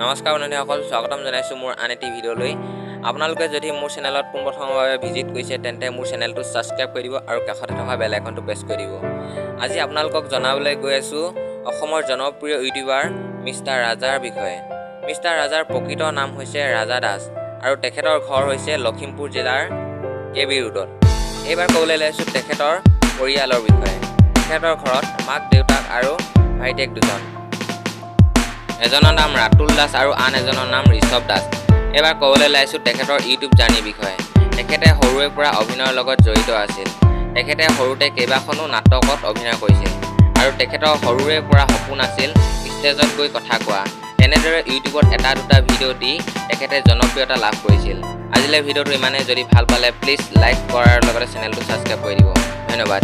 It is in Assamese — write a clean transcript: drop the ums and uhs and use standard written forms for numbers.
নমস্কাৰ বন্ধুসকল, স্বাগতম জনাইছো মোৰ আন এটি ভিডিঅ'লৈ। আপোনালোকে যদি মোৰ চেনেলত পোনপ্ৰথমবাৰ ভিজিট কৰিছে তেন্তে মোৰ চেনেলটো ছাবস্ক্ৰাইব কৰি দিব আৰু কাষতে থকা বেল আইকনটো প্ৰেছ কৰি দিব। আজি আপোনালোকক জনাবলৈ গৈ আছো অসমৰ জনপ্ৰিয় ইউটিউবাৰ মিষ্টাৰ ৰাজাৰ বিষয়ে। মিষ্টাৰ ৰাজাৰ প্ৰকৃত নাম হৈছে ৰাজা দাস আৰু তেখেতৰ ঘৰ হৈছে লখিমপুৰ জিলাৰ KB ৰোডত। এইবাৰ ক'বলৈ লৈছো তেখেতৰ পৰিয়ালৰ বিষয়ে। তেখেতৰ ঘৰত মাক, দেউতাক আৰু ভাইটেক দুজন। এজনৰ নাম ৰাতুল দাস আৰু আন এজনৰ নাম ঋষভ দাস। এবাৰ ক'বলৈ লাইছোঁ তেখেতৰ ইউটিউব জাৰ্ণিৰ বিষয়ে। তেখেতে সৰুৰে পৰা অভিনয়ৰ লগত জড়িত আছিল। তেখেতে সৰুতে কেইবাখনো নাটকত অভিনয় কৰিছিল আৰু তেখেতৰ সৰুৰে পৰা সপোন আছিল ষ্টেজত গৈ কথা কোৱা। তেনেদৰে ইউটিউবত এটা দুটা ভিডিঅ' দি তেখেতে জনপ্ৰিয়তা লাভ কৰিছিল। আজিলৈ ভিডিঅ'টো ইমানেই। যদি ভাল পালে প্লিজ লাইক কৰাৰ লগতে চেনেলটো ছাবস্ক্ৰাইব কৰি দিব। ধন্যবাদ।